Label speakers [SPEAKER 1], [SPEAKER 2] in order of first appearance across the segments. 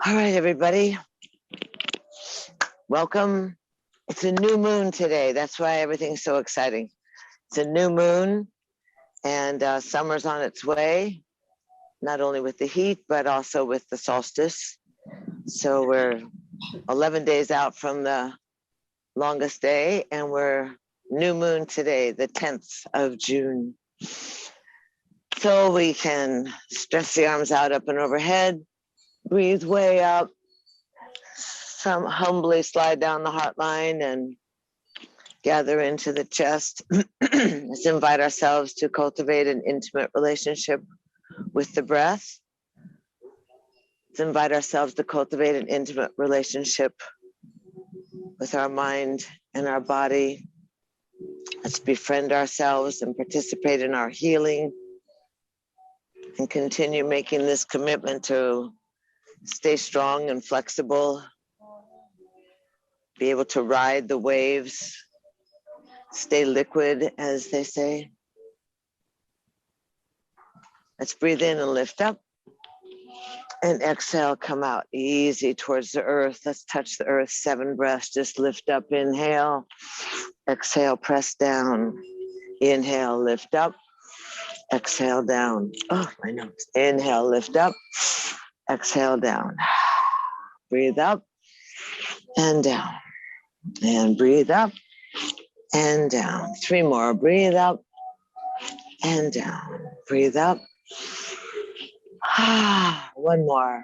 [SPEAKER 1] All right, everybody. Welcome. It's a new moon today. That's why everything's so exciting. It's a new moon, and summer's on its way, not only with the heat, but also with the solstice. So we're 11 days out from the longest day, and we're new moon today, the 10th of June. So we can stretch the arms out up and overhead, breathe way up, some humbly slide down the heart line and gather into the chest. Let's invite ourselves to cultivate an intimate relationship with the breath. Let's invite ourselves to cultivate an intimate relationship with our mind and our body. Let's befriend ourselves and participate in our healing and continue making this commitment to stay strong and flexible, be able to ride the waves, stay liquid, as they say. Let's breathe in and lift up. And exhale, come out easy towards the earth. Let's touch the earth, 7 breaths. Just lift up, inhale. Exhale, press down. Inhale, lift up. Exhale, down. Oh, my nose. Inhale, lift up. Exhale, down. Breathe up and down. And breathe up and down. 3 more. Breathe up and down. Breathe up. 1 more.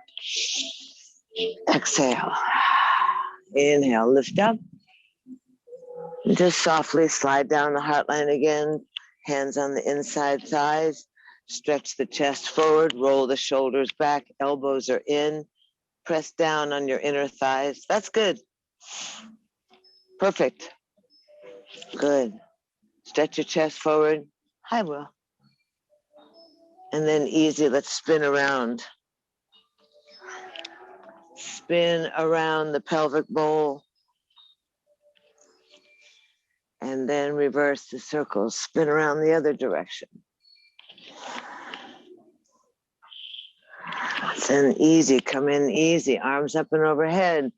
[SPEAKER 1] Exhale. Inhale, lift up. Just softly slide down the heart line again. Hands on the inside thighs. Stretch the chest forward. Roll the shoulders back. Elbows are in. Press down on your inner thighs. That's good. Perfect. Good. Stretch your chest forward. Hi, Will. And then easy, let's spin around. Spin around the pelvic bowl. And then reverse the circles. Spin around the other direction. Then easy, come in easy. Arms up and overhead.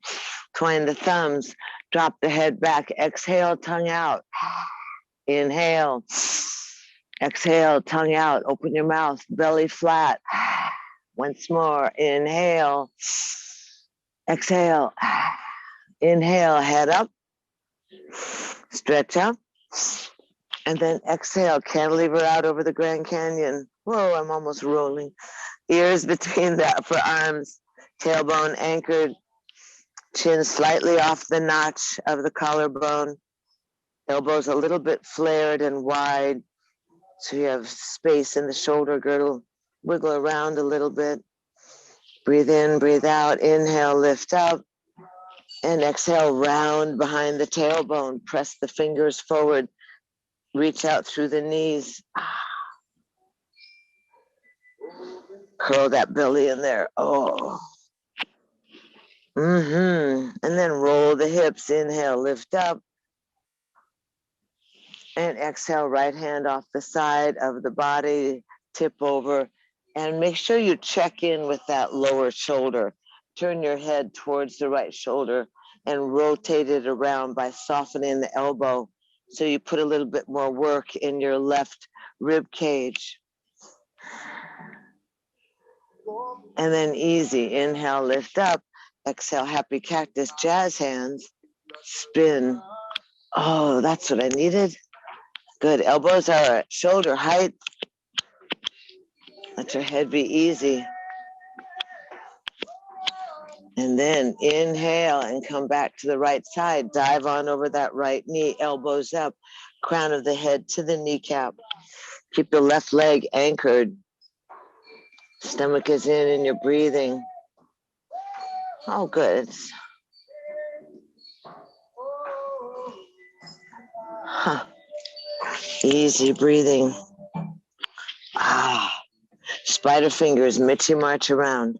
[SPEAKER 1] Twine the thumbs. Drop the head back. Exhale, tongue out. Inhale. Exhale, tongue out. Open your mouth. Belly flat. Once more. Inhale. Exhale. Inhale, head up. Stretch up. And then exhale, cantilever out over the Grand Canyon. Whoa, I'm almost rolling. Ears between the upper arms. Tailbone anchored. Chin slightly off the notch of the collarbone. Elbows a little bit flared and wide. So you have space in the shoulder girdle. Wiggle around a little bit. Breathe in, breathe out. Inhale, lift up. And exhale, round behind the tailbone. Press the fingers forward. Reach out through the knees. Curl that belly in there. Oh. And then roll the hips. Inhale, lift up. And exhale, right hand off the side of the body. Tip over. And make sure you check in with that lower shoulder. Turn your head towards the right shoulder and rotate it around by softening the elbow. So you put a little bit more work in your left rib cage. And then easy, inhale, lift up. Exhale, happy cactus, jazz hands. Spin. Oh, that's what I needed. Good, elbows are at shoulder height. Let your head be easy. And then inhale and come back to the right side. Dive on over that right knee, elbows up, crown of the head to the kneecap. Keep the left leg anchored. Stomach is in and you're breathing. Oh, good. Easy breathing. Spider fingers, Mitchy march around.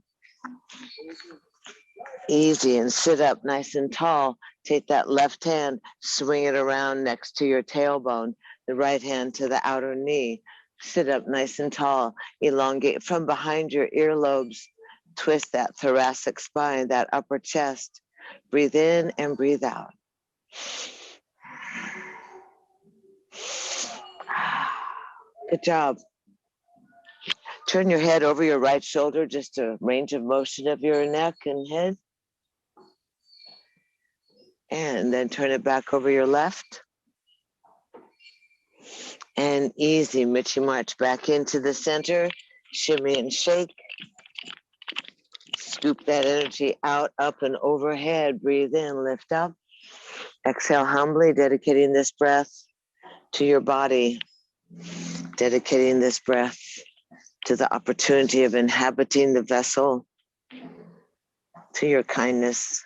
[SPEAKER 1] Easy, and sit up nice and tall. Take that left hand, swing it around next to your tailbone, the right hand to the outer knee. Sit up nice and tall. Elongate from behind your earlobes. Twist that thoracic spine, that upper chest. Breathe in and breathe out. Good job. Turn your head over your right shoulder, just a range of motion of your neck and head. And then turn it back over your left. And easy, Michi March back into the center. Shimmy and shake. Scoop that energy out, up and overhead. Breathe in, lift up. Exhale humbly, dedicating this breath to your body. Dedicating this breath to the opportunity of inhabiting the vessel, to your kindness,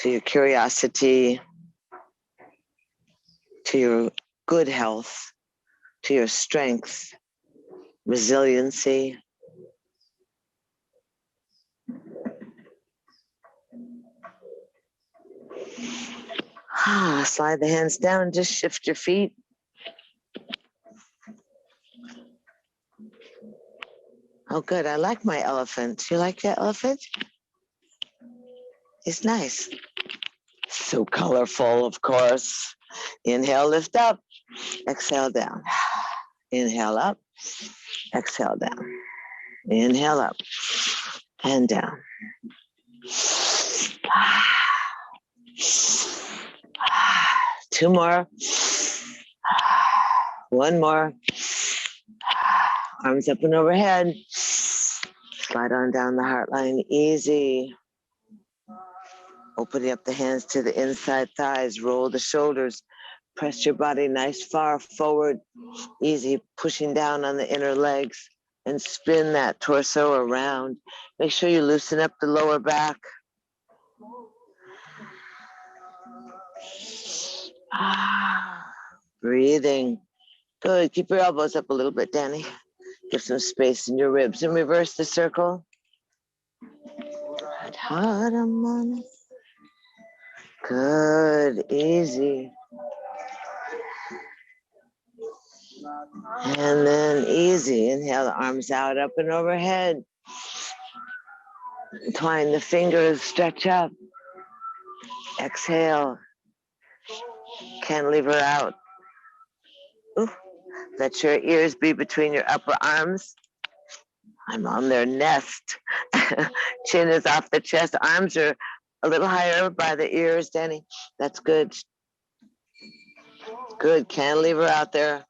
[SPEAKER 1] to your curiosity, to your good health, to your strength, resiliency. Slide the hands down, just shift your feet. Oh, good. I like my elephant. You like that elephant? It's nice. So colorful, of course. Inhale, lift up. Exhale, down. Inhale up. Exhale, down. Inhale up and down. Two more. One more. Arms up and overhead. Slide on down the heart line, easy. Opening up the hands to the inside thighs, roll the shoulders, press your body nice far forward, easy, pushing down on the inner legs and spin that torso around. Make sure you loosen up the lower back. Breathing. Good, keep your elbows up a little bit, Danny. Give some space in your ribs and reverse the circle. Good, easy. And then easy, inhale the arms out, up and overhead. Twine the fingers, stretch up. Exhale. Cantilever out. Ooh. Let your ears be between your upper arms. I'm on their nest. Chin is off the chest. Arms are a little higher by the ears, Danny. That's good. Good. Cantilever out there.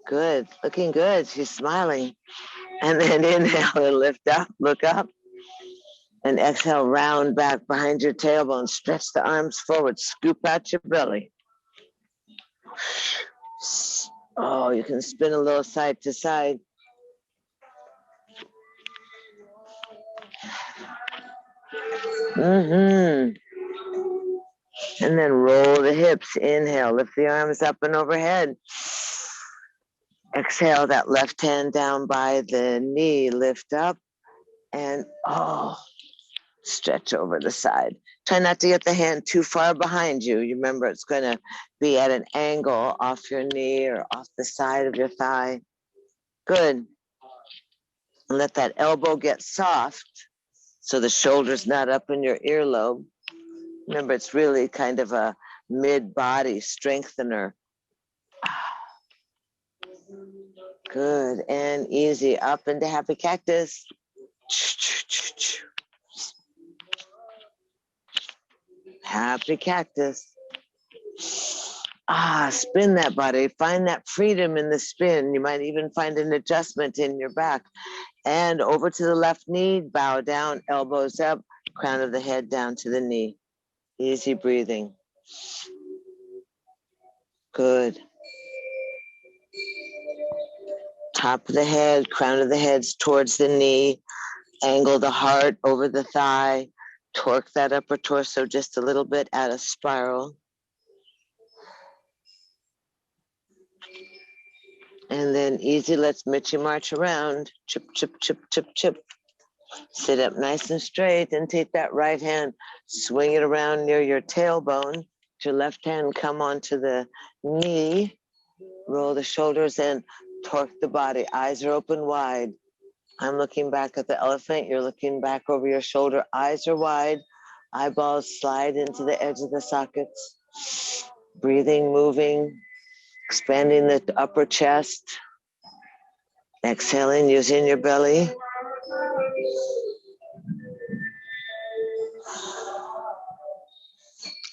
[SPEAKER 1] Good. Looking good. She's smiling. And then inhale and lift up. Look up. And exhale, round back behind your tailbone. Stretch the arms forward. Scoop out your belly. Oh, you can spin a little side to side. And then roll the hips. Inhale, lift the arms up and overhead. Exhale, that left hand down by the knee. Lift up and stretch over the side. Try not to get the hand too far behind you. You remember it's going to be at an angle off your knee or off the side of your thigh. Good. And let that elbow get soft so the shoulder's not up in your earlobe. Remember, it's really kind of a mid-body strengthener. Good and easy. Up into happy cactus. Happy cactus. Spin that body. Find that freedom in the spin. You might even find an adjustment in your back. And over to the left knee, bow down, elbows up, crown of the head down to the knee. Easy breathing. Good. Top of the head, crown of the head's towards the knee. Angle the heart over the thigh. Torque that upper torso just a little bit at a spiral. And then easy, let's Michi March around. Chip, chip, chip, chip, chip. Sit up nice and straight and take that right hand, swing it around near your tailbone. Your left hand come onto the knee. Roll the shoulders in. Torque the body. Eyes are open wide. I'm looking back at the elephant. You're looking back over your shoulder. Eyes are wide. Eyeballs slide into the edge of the sockets. Breathing, moving, expanding the upper chest. Exhaling, using your belly.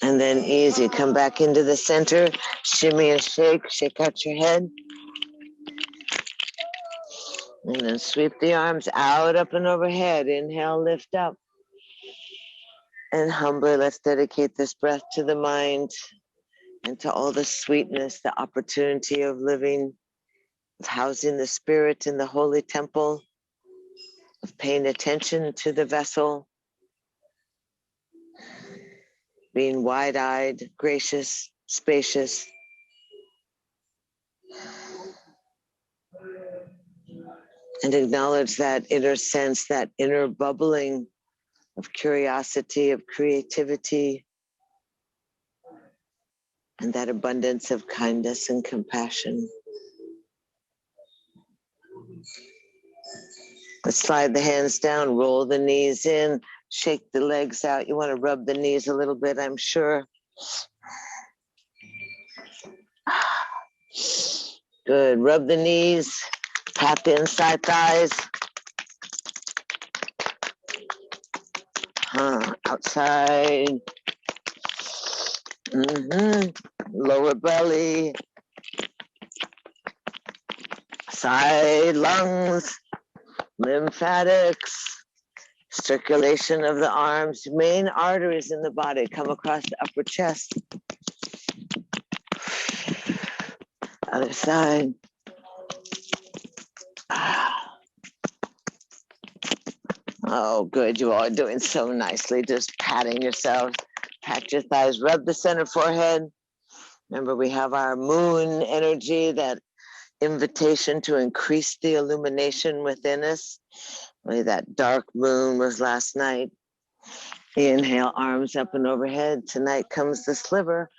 [SPEAKER 1] And then easy, come back into the center, shimmy and shake out your head. And then sweep the arms out, up and overhead. Inhale, lift up. And humbly, let's dedicate this breath to the mind and to all the sweetness, the opportunity of living, of housing the spirit in the holy temple, of paying attention to the vessel, being wide-eyed, gracious, spacious. And acknowledge that inner sense, that inner bubbling of curiosity, of creativity, and that abundance of kindness and compassion. Let's slide the hands down, roll the knees in, shake the legs out. You want to rub the knees a little bit, I'm sure. Good, rub the knees, pat the inside thighs. Outside. Lower belly. Side lungs. Lymphatics. Circulation of the arms. Main arteries in the body come across the upper chest. Other side. Oh, good. You all are doing so nicely. Just patting yourselves. Pat your thighs. Rub the center forehead. Remember, we have our moon energy, that invitation to increase the illumination within us. Only that dark moon was last night. Inhale, arms up and overhead. Tonight comes the sliver.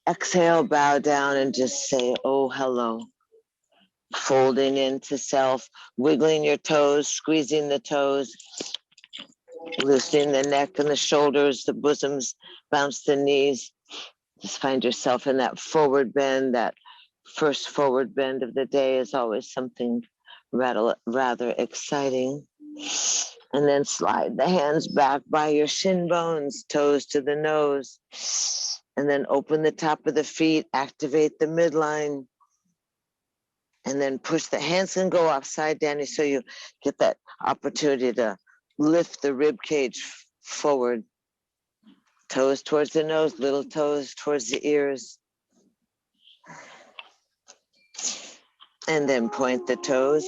[SPEAKER 1] Exhale, bow down and just say, oh, hello. Folding into self, wiggling your toes, squeezing the toes, loosening the neck and the shoulders, the bosoms, bounce the knees. Just find yourself in that forward bend. That first forward bend of the day is always something rather exciting. And then slide the hands back by your shin bones, toes to the nose. And then open the top of the feet, activate the midline. And then push the hands and go upside down so you get that opportunity to lift the rib cage forward. Toes towards the nose, little toes towards the ears. And then point the toes.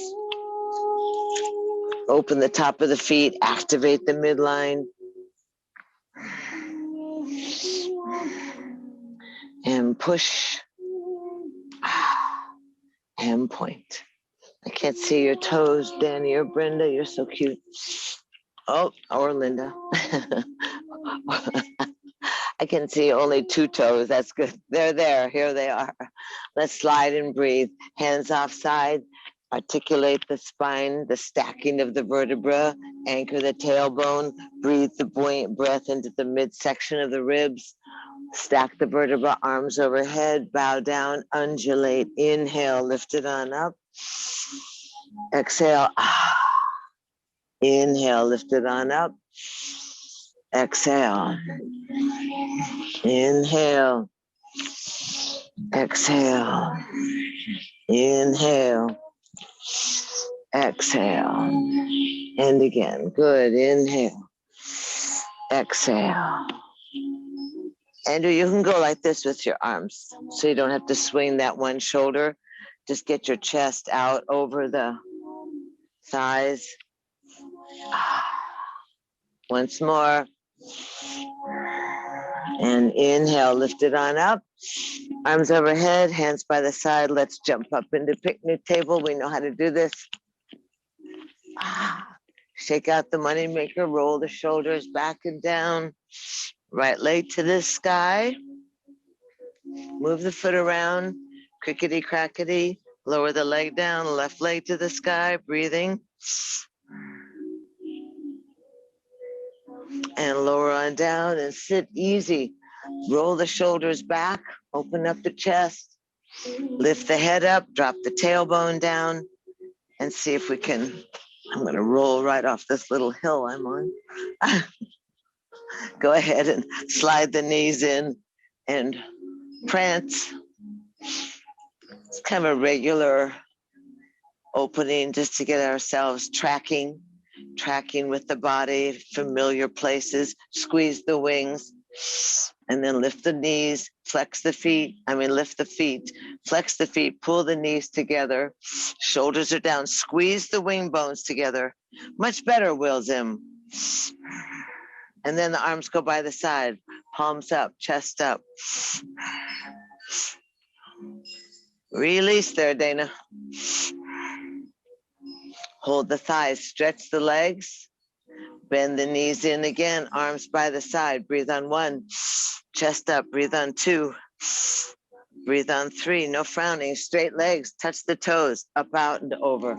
[SPEAKER 1] Open the top of the feet, activate the midline. And push. And point. I can't see your toes, Danny or Brenda. You're so cute. Oh, or Linda. I can see only two toes. That's good. They're there. Here they are. Let's slide and breathe. Hands offside. Articulate the spine, the stacking of the vertebra. Anchor the tailbone. Breathe the buoyant breath into the midsection of the ribs. Stack the vertebra, arms overhead, bow down, undulate. Inhale, lift it on up. Exhale. Inhale, lift it on up. Exhale. Inhale. Exhale. Inhale. Exhale. And again. Good. Inhale. Exhale. Andrew, you can go like this with your arms, so you don't have to swing that one shoulder. Just get your chest out over the thighs. Once more. And inhale, lift it on up. Arms overhead, hands by the side. Let's jump up into picnic table. We know how to do this. Shake out the money maker, roll the shoulders back and down. Right leg to the sky. Move the foot around. Crickety crackety. Lower the leg down, left leg to the sky, breathing. And lower on down and sit easy. Roll the shoulders back, open up the chest, lift the head up, drop the tailbone down, and see if we can. I'm going to roll right off this little hill I'm on. Go ahead and slide the knees in and prance. It's kind of a regular opening just to get ourselves tracking with the body, familiar places, squeeze the wings, and then lift the knees, lift the feet, flex the feet, pull the knees together, shoulders are down, squeeze the wing bones together. Much better, Will Zim. And then the arms go by the side, palms up, chest up. Release there, Dana. Hold the thighs, stretch the legs, bend the knees in again, arms by the side. Breathe on 1, chest up, breathe on 2, breathe on 3, no frowning, straight legs, touch the toes, up, out, and over.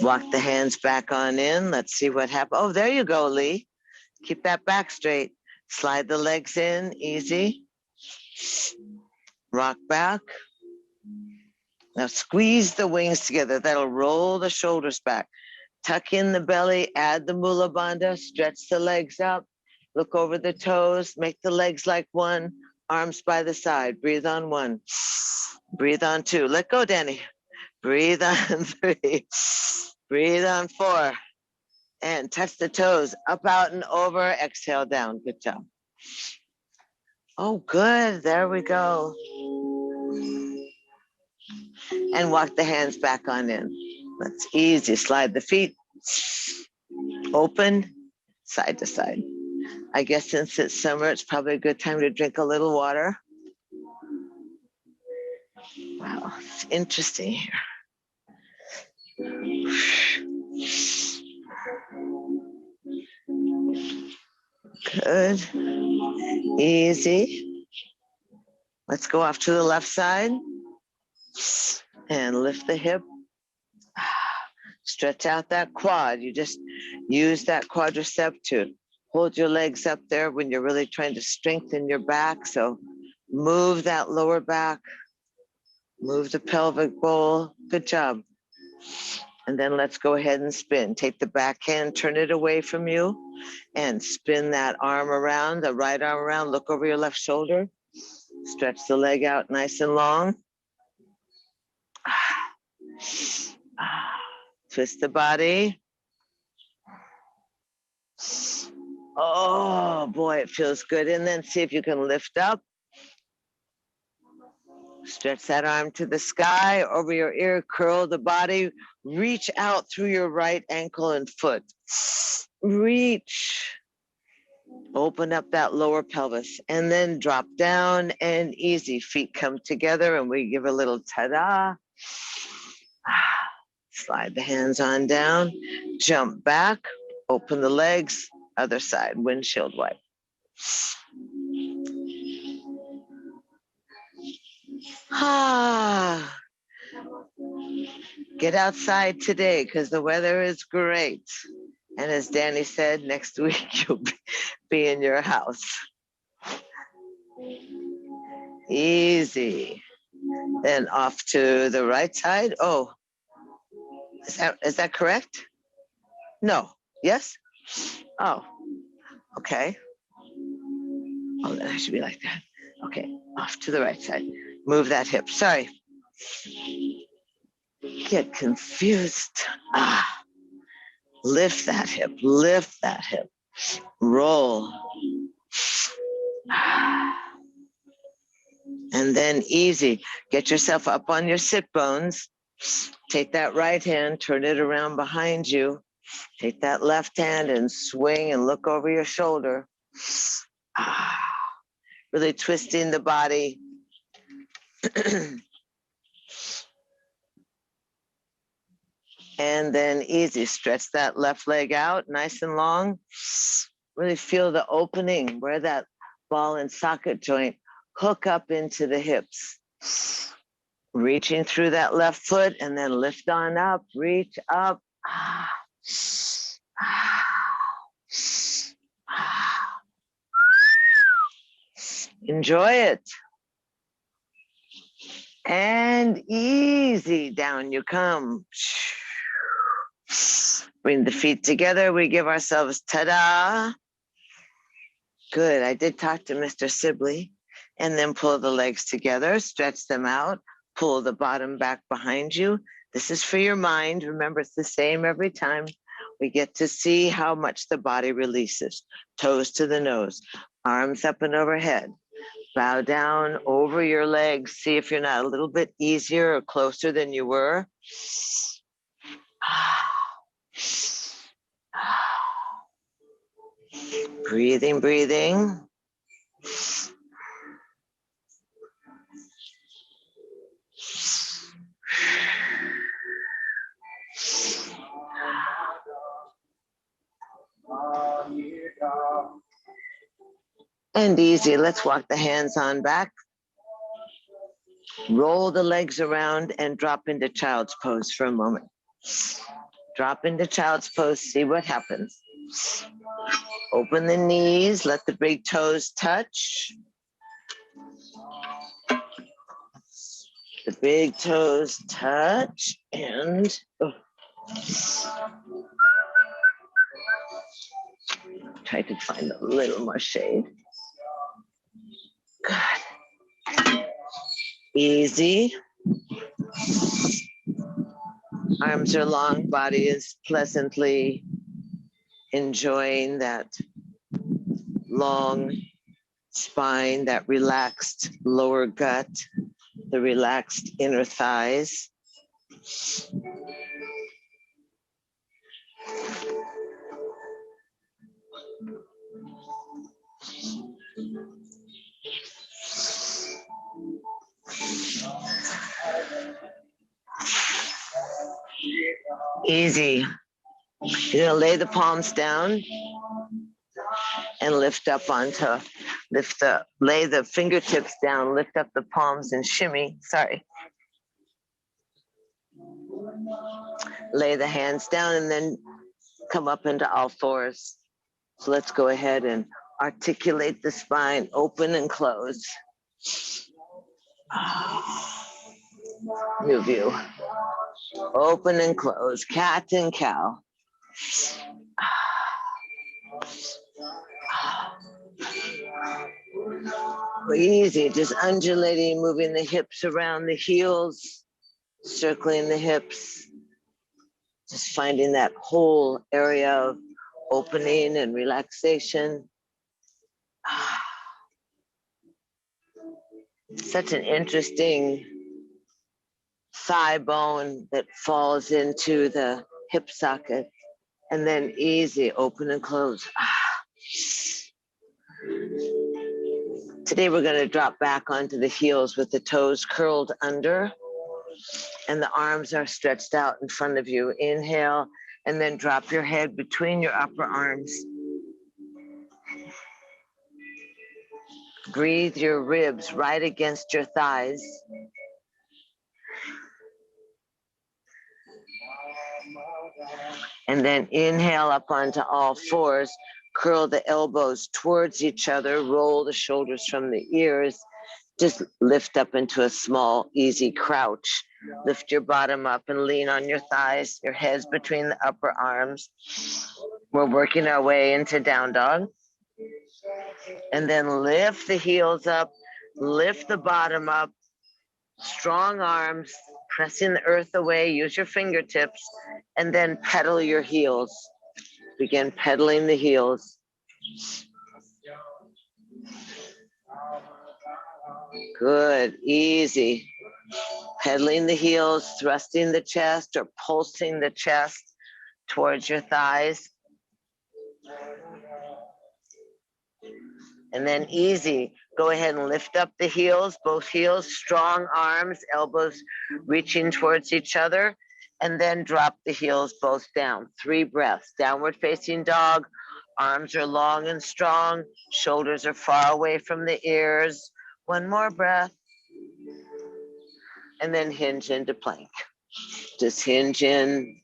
[SPEAKER 1] Walk the hands back on in. Let's see what happens. Oh, there you go, Lee. Keep that back straight. Slide the legs in, easy. Rock back. Now squeeze the wings together. That'll roll the shoulders back. Tuck in the belly, add the Mula Bandha, stretch the legs up, look over the toes, make the legs like one, arms by the side. Breathe on 1, breathe on 2. Let go, Danny. Breathe on 3, breathe on 4, and touch the toes, up, out, and over, exhale down. Good job. Oh, good, there we go. And walk the hands back on in. That's easy. Slide the feet, open, side to side. I guess since it's summer, it's probably a good time to drink a little water. Wow, it's interesting here. Good, easy. Let's go off to the left side and lift the hip. Stretch out that quad. You just use that quadricep to hold your legs up there when you're really trying to strengthen your back. So move that lower back, move the pelvic bowl. Good job. And then let's go ahead and spin. Take the back hand, turn it away from you, and spin that arm around, the right arm around. Look over your left shoulder. Stretch the leg out nice and long. Twist the body. Oh boy, it feels good. And then see if you can lift up. Stretch that arm to the sky, over your ear, curl the body, reach out through your right ankle and foot. Reach. Open up that lower pelvis and then drop down and easy. Feet come together and we give a little ta-da. Slide the hands on down, jump back, open the legs, other side, windshield wipe. Get outside today because the weather is great. And as Danny said, next week you'll be in your house. Easy. Then off to the right side. Oh, is that correct? No. Yes? Oh, okay. Oh, then I should be like that. Okay, off to the right side. Move that hip. Sorry. Get confused. Lift that hip. Lift that hip. Roll. And then easy. Get yourself up on your sit bones. Take that right hand, turn it around behind you. Take that left hand and swing and look over your shoulder. Really twisting the body. And then easy, stretch that left leg out nice and long. Really feel the opening where that ball and socket joint hook up into the hips. Reaching through that left foot and then lift on up, reach up. Enjoy it. And easy, down you come. Bring the feet together. We give ourselves ta-da. Good. I did talk to Mr. Sibley. And then pull the legs together, stretch them out, pull the bottom back behind you. This is for your mind. Remember, it's the same every time. We get to see how much the body releases. Toes to the nose, arms up and overhead. Bow down over your legs. See if you're not a little bit easier or closer than you were. Breathing, breathing. And easy. Let's walk the hands on back. Roll the legs around and drop into child's pose for a moment. Drop into child's pose, see what happens. Open the knees, let the big toes touch. The big toes touch and try to find a little more shade. Good. Easy. Arms are long, body is pleasantly enjoying that long spine, that relaxed lower gut, the relaxed inner thighs. Easy. You're gonna lay the palms down and lift up onto, lay the fingertips down, lift up the palms and shimmy, Lay the hands down and then come up into all fours. So let's go ahead and articulate the spine, open and close. New view. Open and close, cat and cow. Easy, just undulating, moving the hips around the heels, circling the hips, just finding that whole area of opening and relaxation. Such an interesting thigh bone that falls into the hip socket, and then easy, open and close. Today we're going to drop back onto the heels with the toes curled under and the arms are stretched out in front of you. Inhale, and then drop your head between your upper arms. Breathe your ribs right against your thighs. And then inhale up onto all fours. Curl the elbows towards each other. Roll the shoulders from the ears. Just lift up into a small, easy crouch. Lift your bottom up and lean on your thighs. Your head's between the upper arms. We're working our way into down dog. And then lift the heels up. Lift the bottom up. Strong arms. Pressing the earth away. Use your fingertips. And then pedal your heels. Begin pedaling the heels. Good, easy. Pedaling the heels, thrusting the chest or pulsing the chest towards your thighs. And then easy, go ahead and lift up the heels, both heels, strong arms, elbows reaching towards each other. And then drop the heels both down. 3 breaths. Downward facing dog. Arms are long and strong. Shoulders are far away from the ears. One more breath. And then hinge into plank. Just hinge in,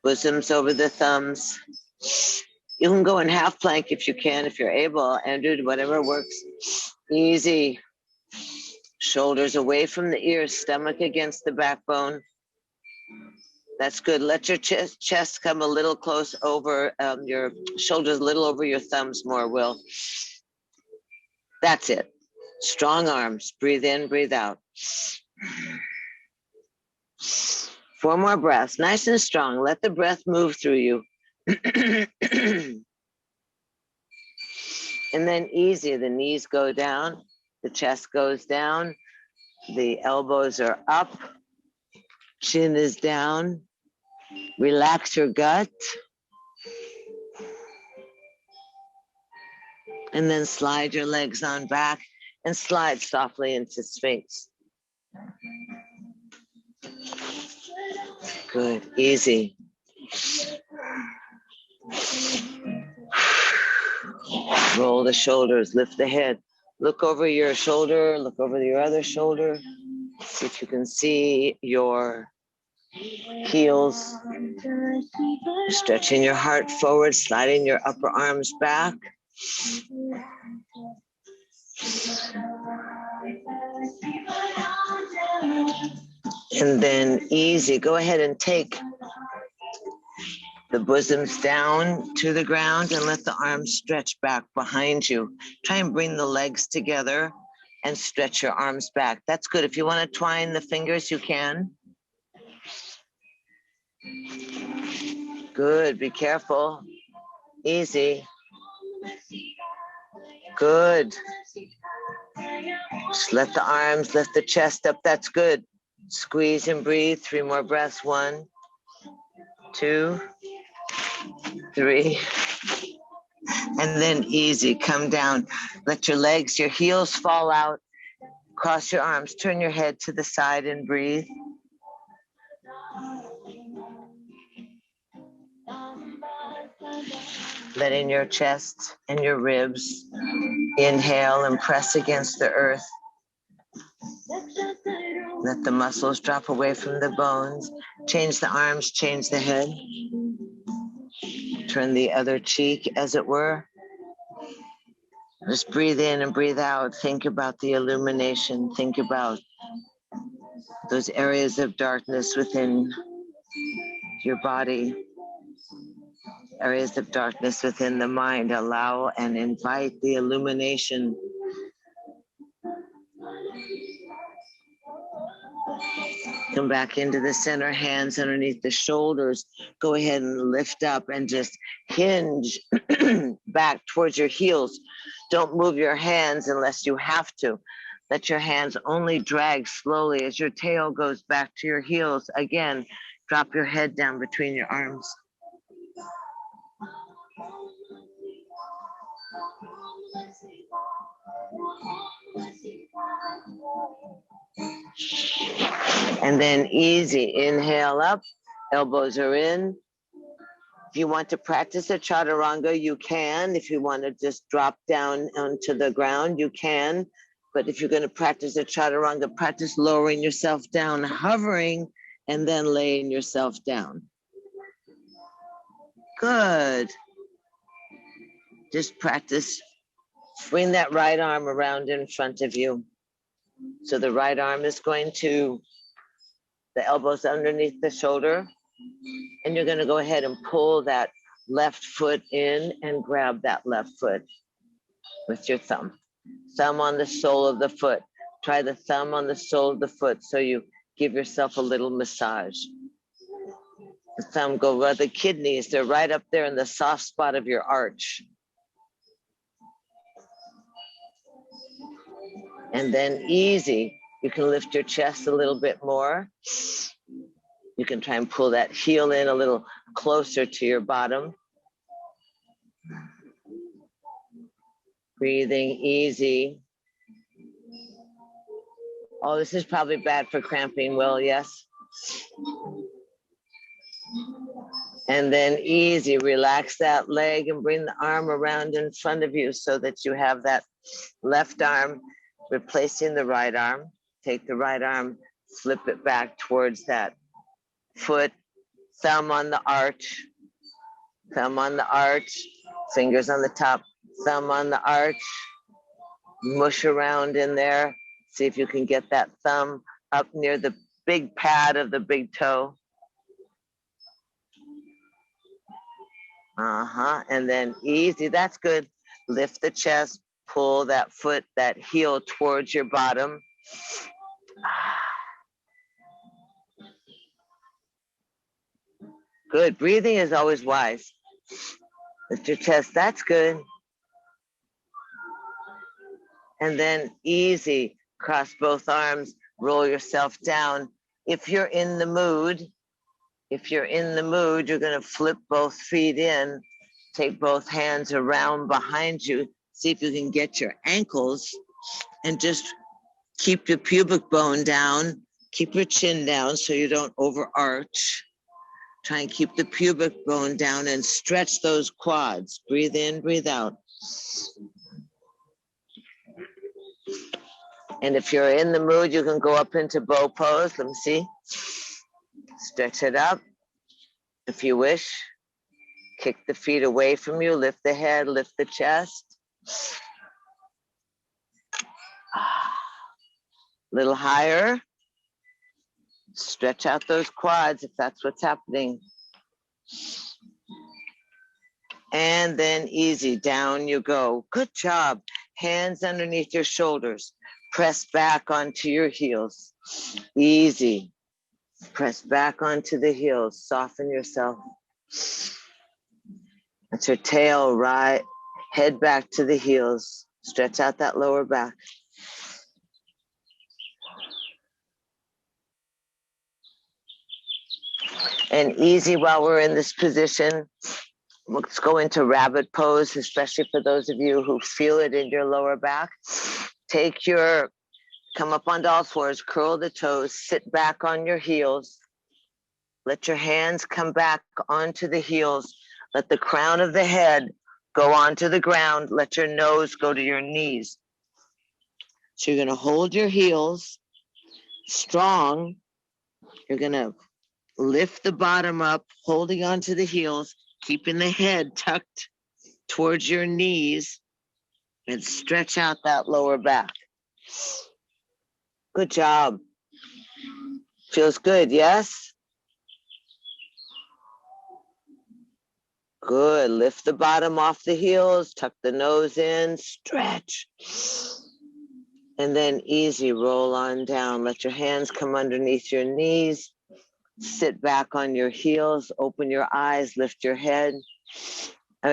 [SPEAKER 1] bosoms over the thumbs. You can go in half plank if you can, if you're able, and do whatever works. Easy. Shoulders away from the ears, stomach against the backbone. That's good. Let your chest come a little close over your shoulders, a little over your thumbs more, Will. That's it. Strong arms. Breathe in, breathe out. 4 more breaths. Nice and strong. Let the breath move through you. And then easy. The knees go down. The chest goes down. The elbows are up. Chin is down. Relax your gut. And then slide your legs on back and slide softly into Sphinx. Good, easy. Roll the shoulders, lift the head. Look over your shoulder, look over your other shoulder. See if you can see your heels. Stretching your heart forward, sliding your upper arms back. And then easy, go ahead and take the bosoms down to the ground and let the arms stretch back behind you. Try and bring the legs together and stretch your arms back. That's good. If you want to twine the fingers, you can. Good, be careful. Easy. Good. Just let the arms, lift the chest up. That's good. Squeeze and breathe. 3 more breaths. 1, 2, 3. And then easy, come down. Let your legs, your heels fall out. Cross your arms, turn your head to the side and breathe. Letting your chest and your ribs inhale and press against the earth. Let the muscles drop away from the bones. Change the arms, change the head. Turn the other cheek, as it were. Just breathe in and breathe out. Think about the illumination. Think about those areas of darkness within your body. Areas of darkness within the mind. Allow and invite the illumination. Come back into the center, hands underneath the shoulders. Go ahead and lift up and just hinge back towards your heels. Don't move your hands unless you have to. Let your hands only drag slowly as your tail goes back to your heels. Again, drop your head down between your arms. And then easy, inhale up, elbows are in. If you want to practice a chaturanga, you can. If you want to just drop down onto the ground, you can. But if you're going to practice a chaturanga, practice lowering yourself down, hovering, and then laying yourself down. Good. Just practice. Bring that right arm around in front of you. So the right arm is going to, the elbows underneath the shoulder, and you're going to go ahead and pull that left foot in and grab that left foot with your thumb. Thumb on the sole of the foot. Try the thumb on the sole of the foot so you give yourself a little massage. The thumb go where the kidneys, they're right up there in the soft spot of your arch. And then easy, you can lift your chest a little bit more. You can try and pull that heel in a little closer to your bottom. Breathing easy. Oh, this is probably bad for cramping, Will, yes? And then easy, relax that leg and bring the arm around in front of you so that you have that left arm replacing the right arm. Take the right arm, flip it back towards that foot, thumb on the arch, fingers on the top, thumb on the arch, mush around in there. See if you can get that thumb up near the big pad of the big toe. And then easy, that's good. Lift the chest, pull that foot, that heel towards your bottom. Good, breathing is always wise. Lift your chest, that's good. And then easy, cross both arms, roll yourself down. If you're in the mood, you're gonna flip both feet in, take both hands around behind you, see if you can get your ankles and just keep your pubic bone down, keep your chin down so you don't overarch. Try and keep the pubic bone down and stretch those quads. Breathe in, breathe out. And if you're in the mood, you can go up into bow pose. Let me see. Stretch it up. If you wish, kick the feet away from you, lift the head, lift the chest. Little higher. Stretch out those quads if that's what's happening. And then easy, down you go. Good job. Hands underneath your shoulders. Press back onto your heels. Easy. Press back onto the heels. Soften yourself. That's your tail, right? Head back to the heels. Stretch out that lower back. And easy while we're in this position. Let's go into rabbit pose, especially for those of you who feel it in your lower back. Come up onto all fours, curl the toes, sit back on your heels. Let your hands come back onto the heels. Let the crown of the head go onto the ground. Let your nose go to your knees. So you're gonna hold your heels strong. You're gonna lift the bottom up, holding onto the heels, keeping the head tucked towards your knees, and stretch out that lower back. Good job. Feels good, yes? Good. Lift the bottom off the heels, tuck the nose in, stretch. And then easy, roll on down. Let your hands come underneath your knees. Sit back on your heels, open your eyes, lift your head.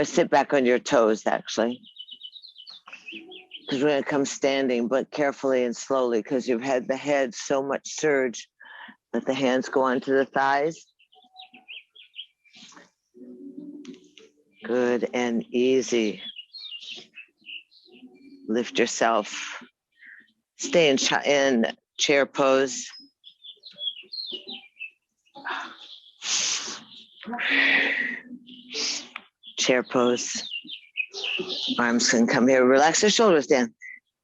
[SPEAKER 1] Sit back on your toes, actually. Because we're gonna come standing, but carefully and slowly, because you've had the head so much surge. Let the hands go onto the thighs. Good and easy. Lift yourself. Stay in chair pose. Chair pose. Arms can come here. Relax your shoulders down.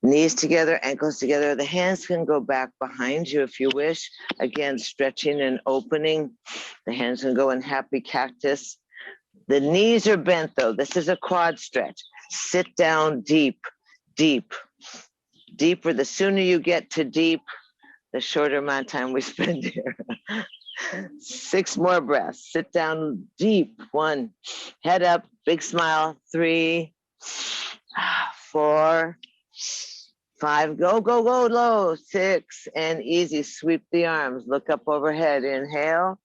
[SPEAKER 1] Knees together, ankles together. The hands can go back behind you if you wish. Again, stretching and opening. The hands can go in happy cactus. The knees are bent though. This is a quad stretch. Sit down deep, deep. Deeper. The sooner you get to deep, the shorter amount of time we spend here. 6 more breaths. Sit down deep. 1. Head up. Big smile. 3, 4, 5. Go, go, go low. 6. And easy. Sweep the arms. Look up overhead. Inhale.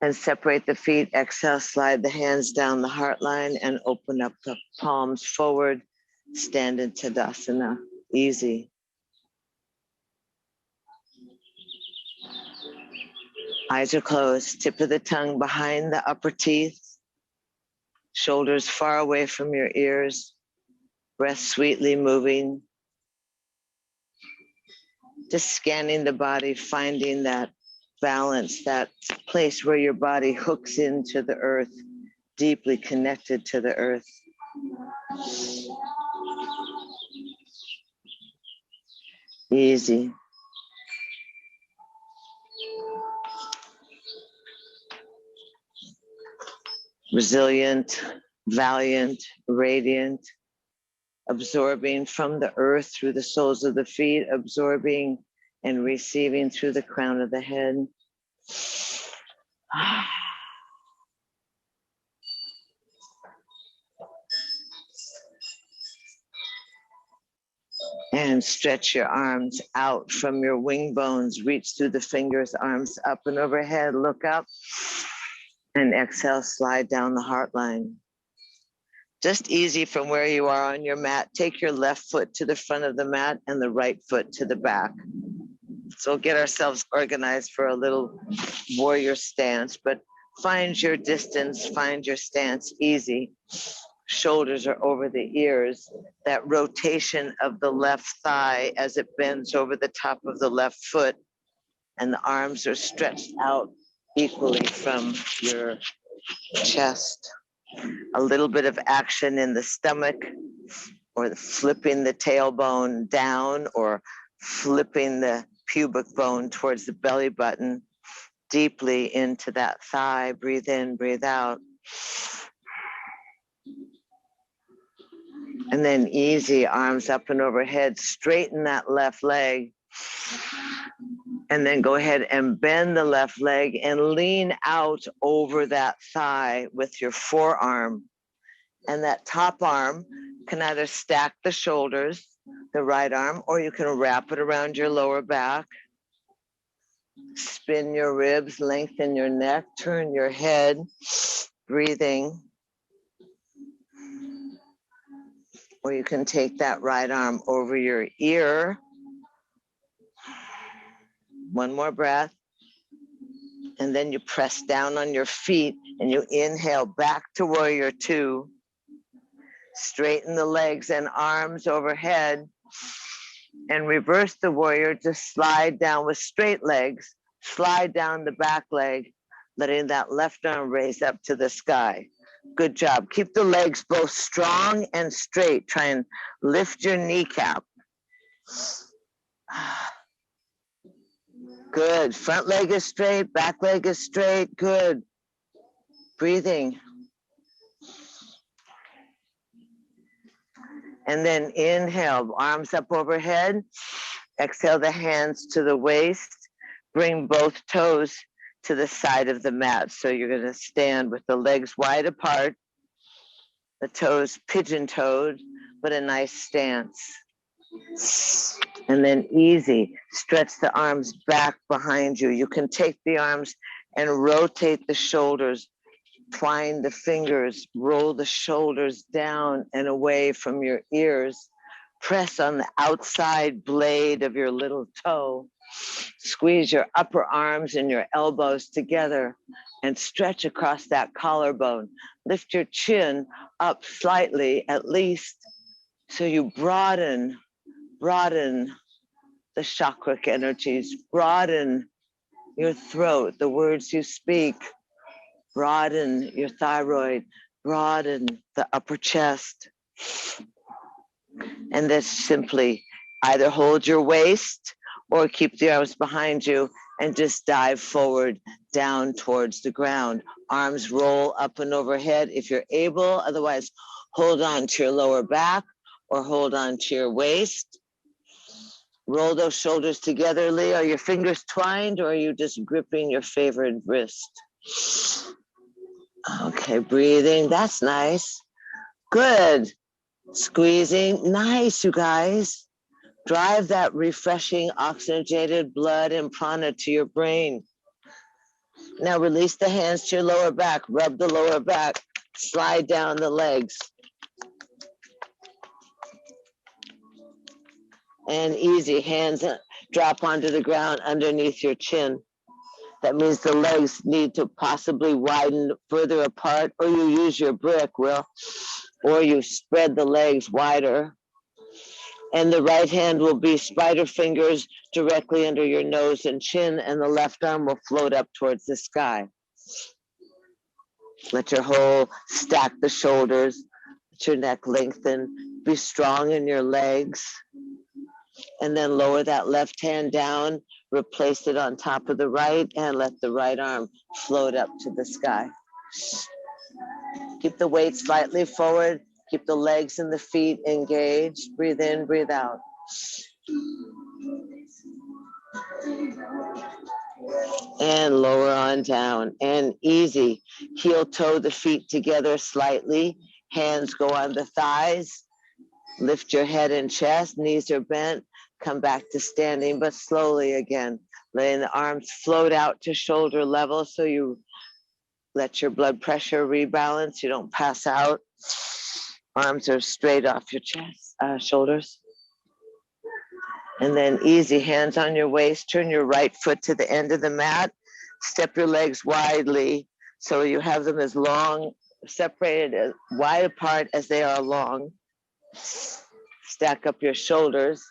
[SPEAKER 1] And separate the feet. Exhale. Slide the hands down the heart line and open up the palms forward. Stand in Tadasana. Easy. Eyes are closed, tip of the tongue behind the upper teeth, shoulders far away from your ears, breath sweetly moving. Just scanning the body, finding that balance, that place where your body hooks into the earth, deeply connected to the earth. easy. Resilient, valiant, radiant, absorbing from the earth through the soles of the feet, absorbing and receiving through the crown of the head. And stretch your arms out from your wing bones, reach through the fingers, arms up and overhead, look up, and exhale, slide down the heart line. Just easy from where you are on your mat. Take your left foot to the front of the mat and the right foot to the back. So we'll get ourselves organized for a little warrior stance, but find your distance, find your stance easy. Shoulders are over the ears. That rotation of the left thigh as it bends over the top of the left foot, and the arms are stretched out equally from your chest. A little bit of action in the stomach, or flipping the tailbone down, or flipping the pubic bone towards the belly button, deeply into that thigh. Breathe in, breathe out. And then easy, arms up and overhead, straighten that left leg. And then go ahead and bend the left leg and lean out over that thigh with your forearm. And that top arm can either stack the shoulders, the right arm, or you can wrap it around your lower back. Spin your ribs, lengthen your neck, turn your head, breathing. Or you can take that right arm over your ear. One more breath. And then you press down on your feet and you inhale back to warrior two. Straighten the legs and arms overhead and reverse the warrior. Just slide down with straight legs. Slide down the back leg, letting that left arm raise up to the sky. Good job. Keep the legs both strong and straight. Try and lift your kneecap. Good. Front leg is straight, back leg is straight. Good. Breathing. And then inhale, arms up overhead. Exhale the hands to the waist. Bring both toes to the side of the mat. So you're going to stand with the legs wide apart, the toes pigeon-toed, but a nice stance. And then easy, stretch the arms back behind you. You can take the arms and rotate the shoulders, twine the fingers, roll the shoulders down and away from your ears. Press on the outside blade of your little toe. Squeeze your upper arms and your elbows together and stretch across that collarbone. Lift your chin up slightly, at least, so you broaden the chakric energies, broaden your throat, the words you speak, broaden your thyroid, broaden the upper chest. And this simply either hold your waist or keep the arms behind you and just dive forward down towards the ground. Arms roll up and overhead if you're able. Otherwise, hold on to your lower back or hold on to your waist. Roll those shoulders together, Lee. Are your fingers twined or are you just gripping your favorite wrist? Okay, breathing. That's nice. Good. Squeezing. Nice, you guys. Drive that refreshing oxygenated blood and prana to your brain. Now release the hands to your lower back. Rub the lower back. Slide down the legs. And easy, hands drop onto the ground underneath your chin. That means the legs need to possibly widen further apart, or you use your brick, Will, or you spread the legs wider. And the right hand will be spider fingers directly under your nose and chin, and the left arm will float up towards the sky. Let your whole stack the shoulders, let your neck lengthen, be strong in your legs. And then lower that left hand down, replace it on top of the right, and let the right arm float up to the sky. Keep the weight slightly forward. Keep the legs and the feet engaged. Breathe in, breathe out. And lower on down. And easy. Heel toe the feet together slightly. Hands go on the thighs. Lift your head and chest. Knees are bent. Come back to standing, but slowly again. Letting the arms float out to shoulder level so you let your blood pressure rebalance. You don't pass out. Arms are straight off your chest, shoulders. And then easy, hands on your waist. Turn your right foot to the end of the mat. Step your legs widely so you have them as long, separated as wide apart as they are long. Stack up your shoulders.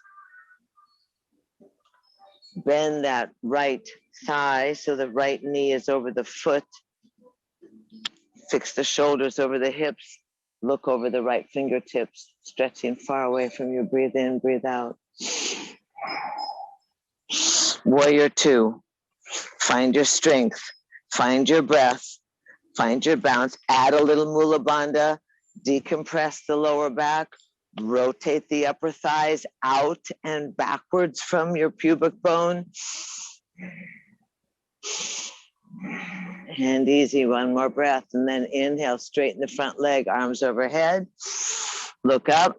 [SPEAKER 1] Bend that right thigh so the right knee is over the foot. Fix the shoulders over the hips. Look over the right fingertips, stretching far away from you. Breathe in, breathe out. Warrior two. Find your strength. Find your breath. Find your bounce. Add a little Mula Bandha. Decompress the lower back. Rotate the upper thighs out and backwards from your pubic bone. And easy, one more breath. And then inhale, straighten the front leg, arms overhead. Look up.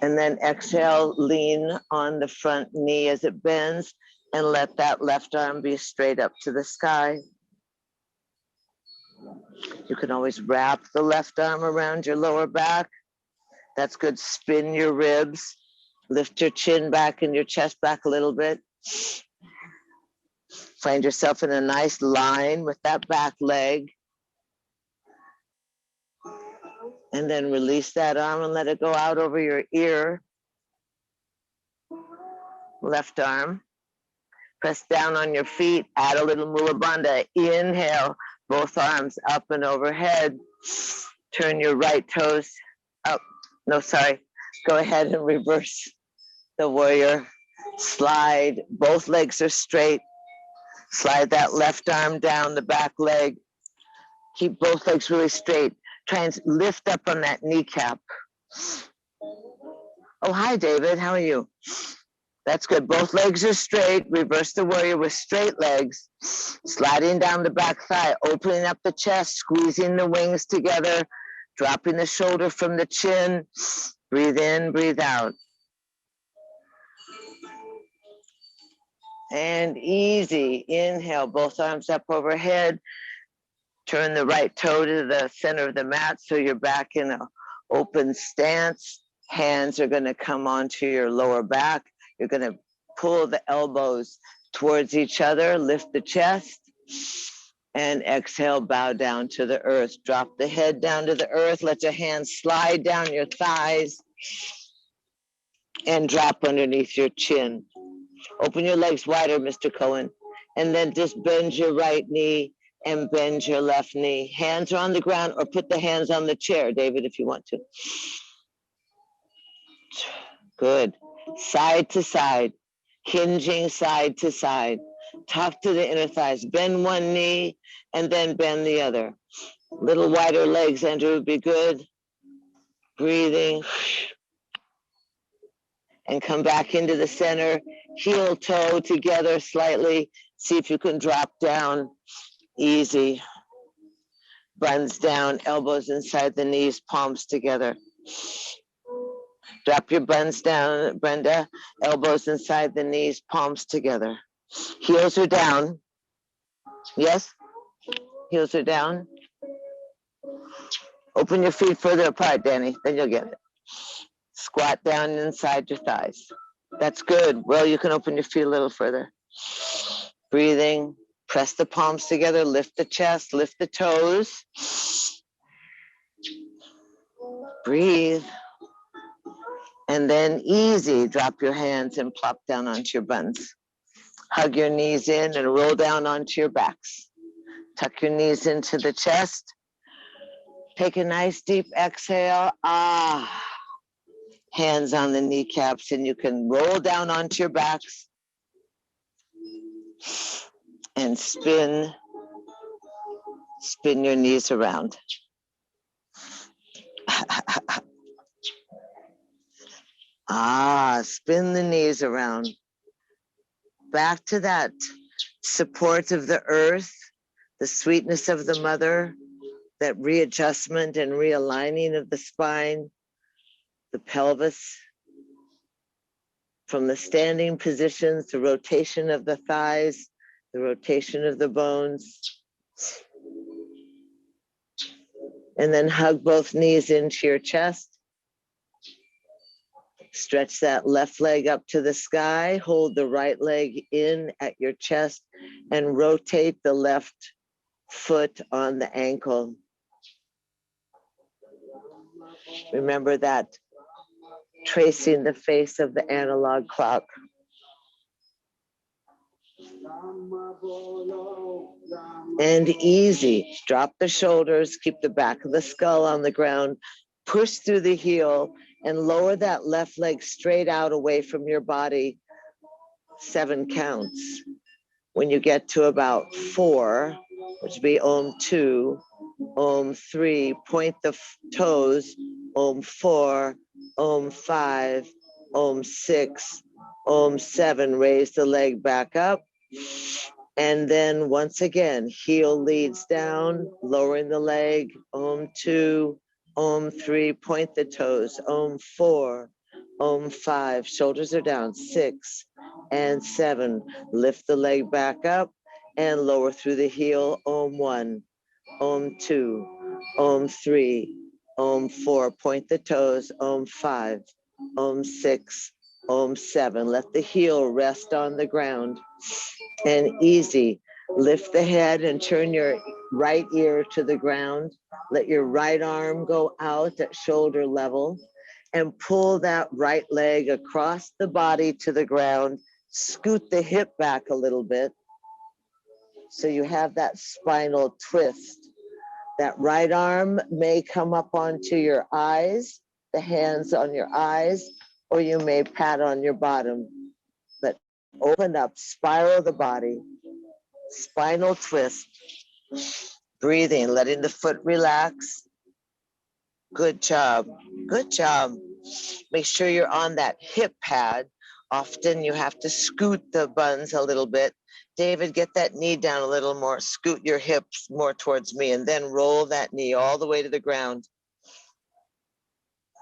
[SPEAKER 1] And then exhale, lean on the front knee as it bends and let that left arm be straight up to the sky. You can always wrap the left arm around your lower back. That's good. Spin your ribs. Lift your chin back and your chest back a little bit. Find yourself in a nice line with that back leg. And then release that arm and let it go out over your ear. Left arm. Press down on your feet. Add a little Mula Bandha. Inhale, both arms up and overhead. Turn your right toes up. No, sorry. Go ahead and reverse the warrior. Slide. Both legs are straight. Slide that left arm down the back leg. Keep both legs really straight. Try and lift up on that kneecap. Oh, hi, David. How are you? That's good. Both legs are straight. Reverse the warrior with straight legs. Sliding down the back thigh, opening up the chest, squeezing the wings together, dropping the shoulder from the chin. Breathe in, breathe out. And easy. Inhale, both arms up overhead. Turn the right toe to the center of the mat so you're back in an open stance. Hands are going to come onto your lower back. You're going to pull the elbows towards each other, lift the chest, and exhale, bow down to the earth. Drop the head down to the earth. Let your hands slide down your thighs and drop underneath your chin. Open your legs wider, Mr. Cohen, and then just bend your right knee and bend your left knee. Hands are on the ground, or put the hands on the chair, David, if you want to. Good. Side to side, hinging side to side. Tuck to the inner thighs. Bend one knee and then bend the other. Little wider legs, Andrew, would be good. Breathing. And come back into the center. Heel toe together slightly. See if you can drop down. Easy. Buns down, elbows inside the knees, palms together. Drop your buns down, Brenda. Elbows inside the knees, palms together. Heels are down. Yes? Heels are down. Open your feet further apart, Danny. Then you'll get it. Squat down inside your thighs. That's good. Well, you can open your feet a little further. Breathing. Press the palms together. Lift the chest. Lift the toes. Breathe. And then easy, drop your hands and plop down onto your buns. Hug your knees in and roll down onto your backs. Tuck your knees into the chest. Take a nice deep exhale. hands on the kneecaps, and you can roll down onto your backs and spin your knees around. Spin the knees around. Back to that support of the earth, the sweetness of the mother, that readjustment and realigning of the spine, the pelvis, from the standing positions, the rotation of the thighs, the rotation of the bones. And then hug both knees into your chest. Stretch that left leg up to the sky. Hold the right leg in at your chest and rotate the left foot on the ankle. Remember that tracing the face of the analog clock. And easy. Drop the shoulders, keep the back of the skull on the ground, push through the heel and lower that left leg straight out away from your body. 7 counts. When you get to about 4, which would be Om 2, Om 3, point the toes, Om 4, Om 5, Om 6, Om 7, raise the leg back up. And then once again, heel leads down, lowering the leg, Om 2, Om 3, point the toes, Om 4, Om 5, shoulders are down, 6 and 7, lift the leg back up and lower through the heel, Om 1, Om 2, Om 3, Om 4, point the toes, Om 5, Om 6, Om 7, let the heel rest on the ground. And easy, lift the head and turn your right ear to the ground. Let your right arm go out at shoulder level and pull that right leg across the body to the ground. Scoot the hip back a little bit so you have that spinal twist. That right arm may come up onto your eyes, the hands on your eyes, or you may pat on your bottom. But open up, spiral the body, spinal twist, breathing, letting the foot relax. Good job, good job. Make sure you're on that hip pad. Often you have to scoot the buns a little bit. David, get that knee down a little more, scoot your hips more towards me, and then roll that knee all the way to the ground.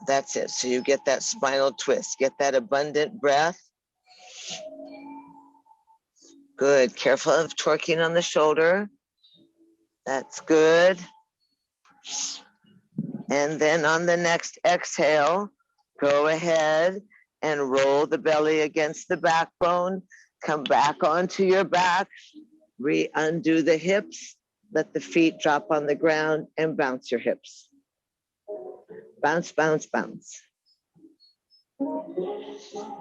[SPEAKER 1] That's it, so you get that spinal twist, get that abundant breath. Good, careful of torquing on the shoulder. That's good. And then on the next exhale, go ahead and roll the belly against the backbone. Come back onto your back, undo the hips, let the feet drop on the ground and bounce your hips. Bounce, bounce, bounce.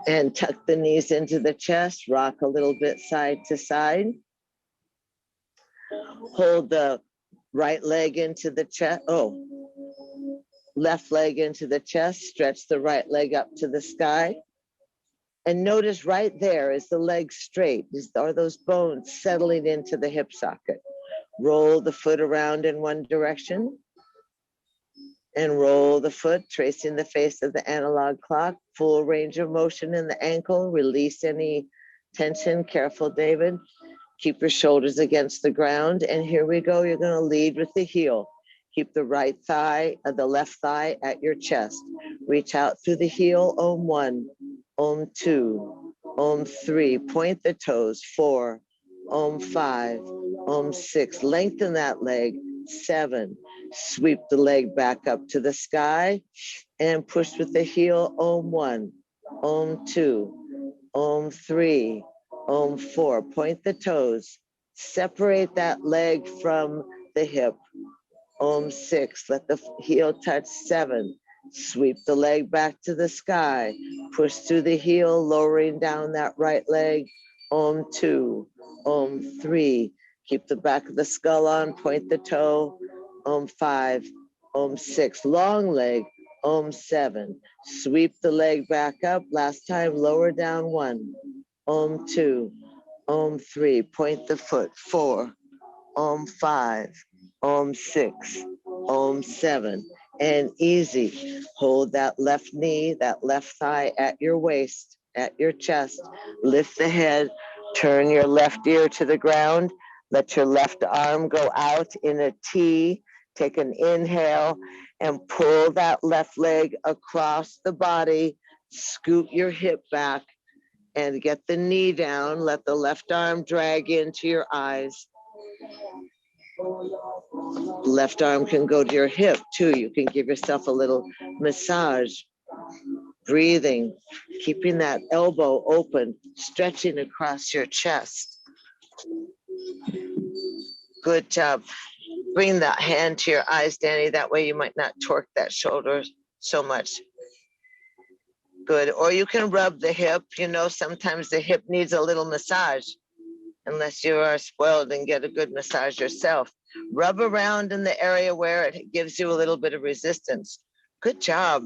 [SPEAKER 1] And tuck the knees into the chest, rock a little bit side to side. Hold the right leg into the chest, left leg into the chest, stretch the right leg up to the sky. And notice right there, is the leg straight? Are those bones settling into the hip socket? Roll the foot around in one direction and roll the foot, tracing the face of the analog clock. Full range of motion in the ankle. Release any tension. Careful, David. Keep your shoulders against the ground. And here we go. You're going to lead with the heel. Keep the right thigh, the left thigh at your chest. Reach out through the heel. Om 1, Om 2, Om 3. Point the toes. 4, Om 5, Om 6. Lengthen that leg. 7. Sweep the leg back up to the sky and push with the heel. Om 1, Om 2, Om 3, Om 4. Point the toes. Separate that leg from the hip. Om 6, let the heel touch. 7, sweep the leg back to the sky. Push through the heel, lowering down that right leg. Om 2, Om 3, keep the back of the skull on, point the toe. Om 5, Om 6, long leg. Om 7. Sweep the leg back up. Last time, lower down 1. Om 2. Om 3. Point the foot. 4. Om 5. Om 6. Om 7. And easy. Hold that left knee, that left thigh at your waist, at your chest. Lift the head. Turn your left ear to the ground. Let your left arm go out in a T. Take an inhale and pull that left leg across the body. Scoot your hip back and get the knee down. Let the left arm drag into your eyes. Left arm can go to your hip too. You can give yourself a little massage. Breathing, keeping that elbow open, stretching across your chest. Good job. Bring that hand to your eyes, Danny. That way you might not torque that shoulder so much. Good. Or you can rub the hip. You know, sometimes the hip needs a little massage, unless you are spoiled and get a good massage yourself. Rub around in the area where it gives you a little bit of resistance. Good job.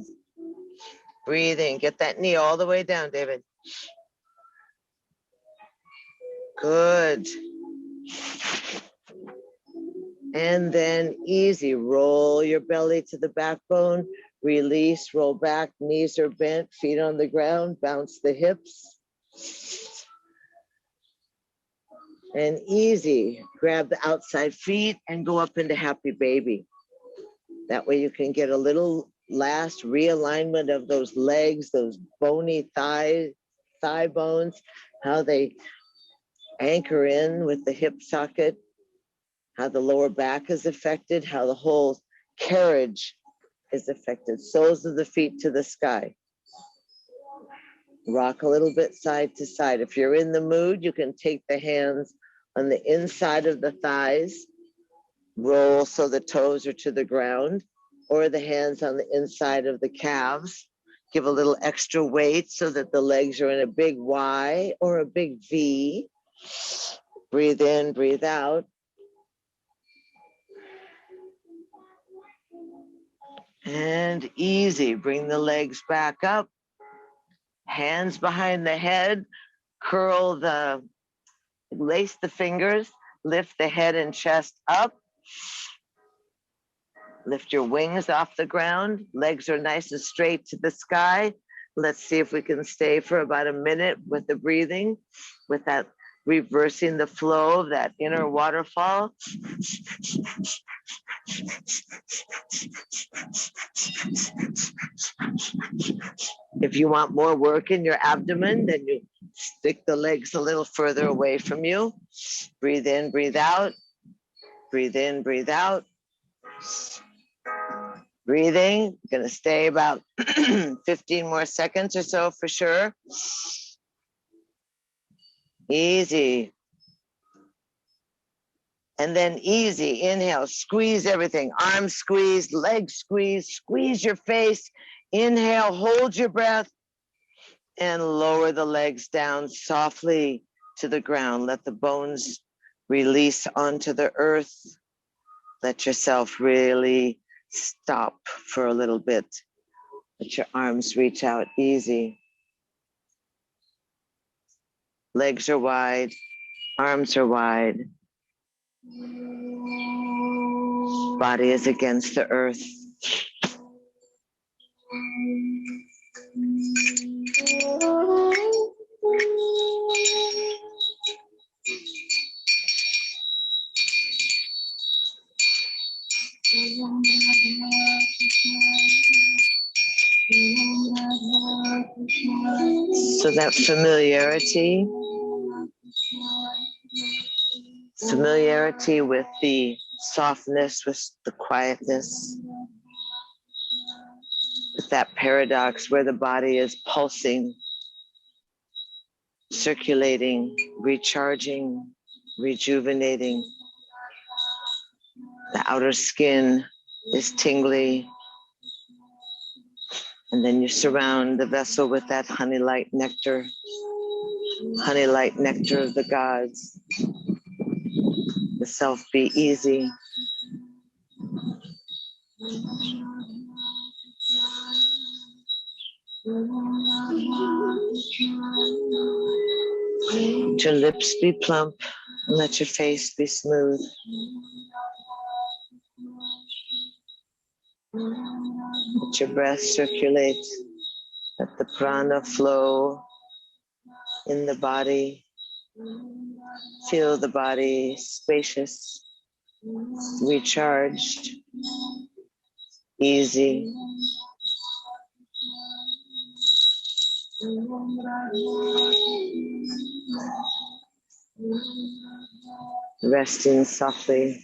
[SPEAKER 1] Breathing. Get that knee all the way down, David. Good. And then easy. Roll your belly to the backbone. Release, roll back. Knees are bent, feet on the ground. Bounce the hips. And easy. Grab the outside feet and go up into happy baby. That way you can get a little last realignment of those legs, those bony thigh bones, how they anchor in with the hip socket, how the lower back is affected, how the whole carriage is affected. Soles of the feet to the sky. Rock a little bit side to side. If you're in the mood, you can take the hands on the inside of the thighs, roll so the toes are to the ground, or the hands on the inside of the calves. Give a little extra weight so that the legs are in a big Y or a big V. Breathe in, breathe out. And easy. Bring the legs back up. Hands behind the head. Lace the fingers. Lift the head and chest up. Lift your wings off the ground. Legs are nice and straight to the sky. Let's see if we can stay for about a minute with the breathing, with that reversing the flow of that inner waterfall. If you want more work in your abdomen, then you stick the legs a little further away from you. Breathe in, breathe out. Breathe in, breathe out. Breathing, gonna stay about 15 more seconds or so for sure. Easy. And then easy, inhale, squeeze everything. Arms squeeze, legs squeeze, squeeze your face. Inhale, hold your breath, and lower the legs down softly to the ground. Let the bones release onto the earth. Let yourself really stop for a little bit. Let your arms reach out easy. Legs are wide, arms are wide. Body is against the earth. So that familiarity with the softness, with the quietness, with that paradox where the body is pulsing, circulating, recharging, rejuvenating. The outer skin is tingly. And then you surround the vessel with that honey light nectar of the gods. The self be easy. Let your lips be plump and let your face be smooth. Let your breath circulate. Let the prana flow in the body. Feel the body spacious, recharged, easy. Resting softly.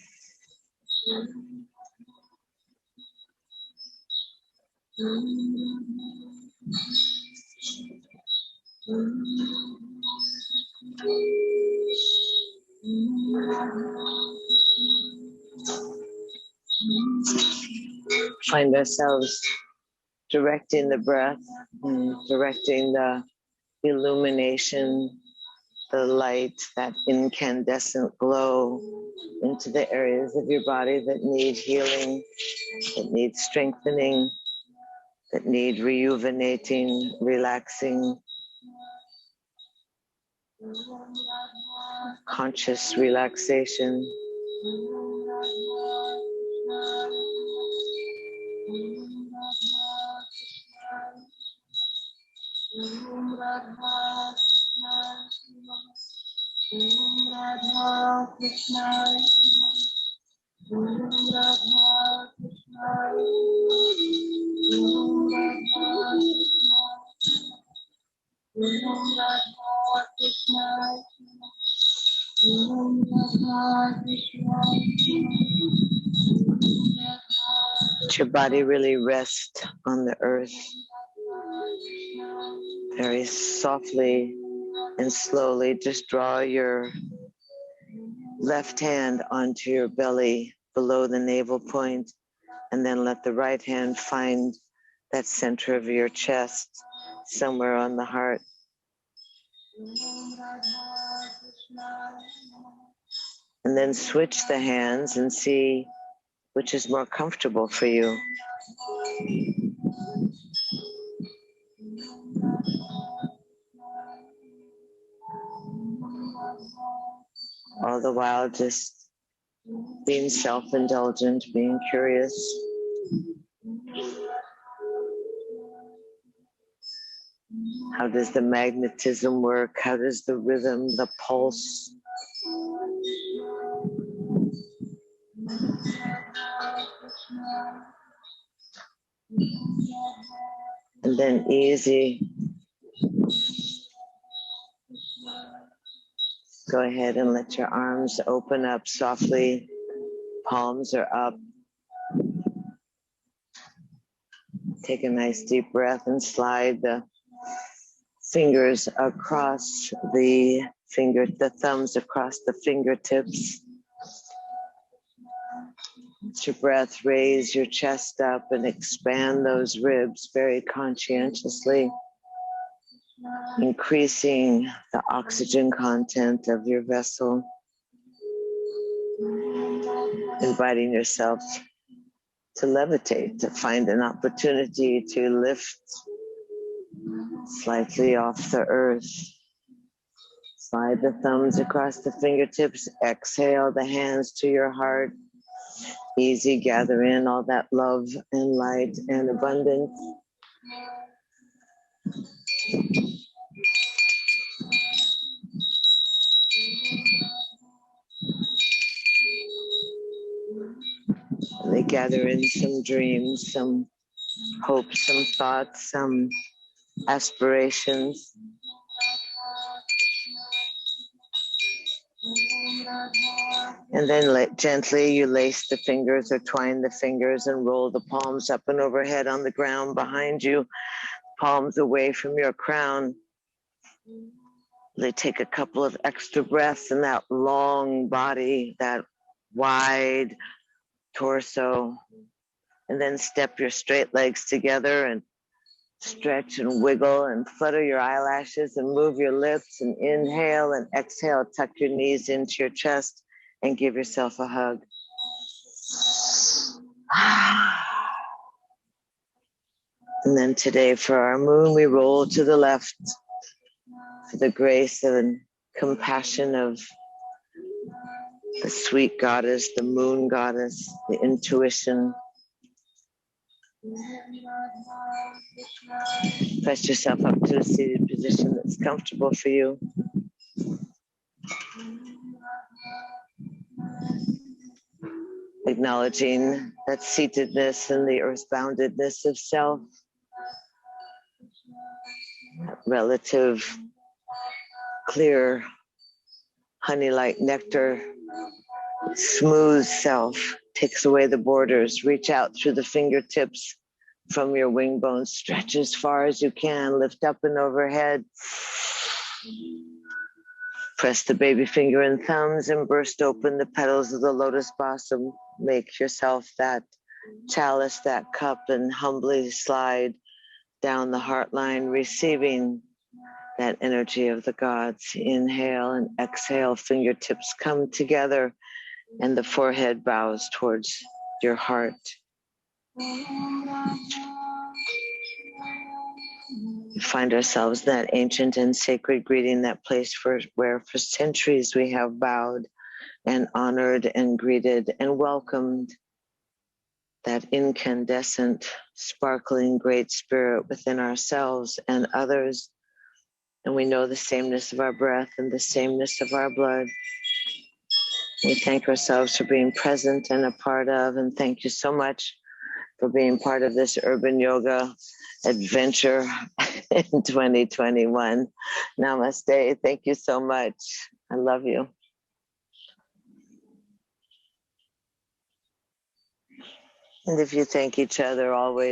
[SPEAKER 1] Find ourselves directing the breath, directing the illumination, the light, that incandescent glow into the areas of your body that need healing, that need strengthening, that need rejuvenating, relaxing, conscious relaxation. Let your body really rest on the earth. Very softly and slowly, just draw your left hand onto your belly below the navel point, and then let the right hand find that center of your chest, somewhere on the heart. And then switch the hands and see which is more comfortable for you. All the while just being self-indulgent, being curious. How does the magnetism work? How does the rhythm, the pulse? And then easy. Go ahead and let your arms open up softly. Palms are up. Take a nice deep breath and slide the fingers across the thumbs across the fingertips. Let your breath raise your chest up and expand those ribs very conscientiously, increasing the oxygen content of your vessel, inviting yourself to levitate, to find an opportunity to lift slightly off the earth. Slide the thumbs across the fingertips, exhale the hands to your heart. Easy, gather in all that love and light and abundance. And they gather in some dreams, some hopes, some thoughts, some aspirations. And then gently you lace the fingers or twine the fingers and roll the palms up and overhead on the ground behind you, palms away from your crown. They take a couple of extra breaths in that long body, that wide torso, and then step your straight legs together and stretch and wiggle and flutter your eyelashes and move your lips and inhale and exhale. Tuck your knees into your chest and give yourself a hug. And then today for our moon, we roll to the left, for the grace and compassion of the sweet goddess, the moon goddess, the intuition. Press yourself up to a seated position that's comfortable for you. Acknowledging that seatedness and the earth-boundedness of self, that relative, clear, honey-like nectar, smooth self takes away the borders. Reach out through the fingertips from your wing bones. Stretch as far as you can. Lift up and overhead. Press the baby finger and thumbs and burst open the petals of the lotus blossom. Make yourself that chalice, that cup, and humbly slide down the heart line, receiving that energy of the gods. Inhale and exhale, fingertips come together and the forehead bows towards your heart. We find ourselves in that ancient and sacred greeting, that place where for centuries we have bowed and honored and greeted and welcomed that incandescent, sparkling great spirit within ourselves and others. And we know the sameness of our breath and the sameness of our blood. We thank ourselves for being present and a part of, and thank you so much for being part of this urban yoga adventure in 2021. Namaste. Thank you so much. I love you. And if you thank each other always,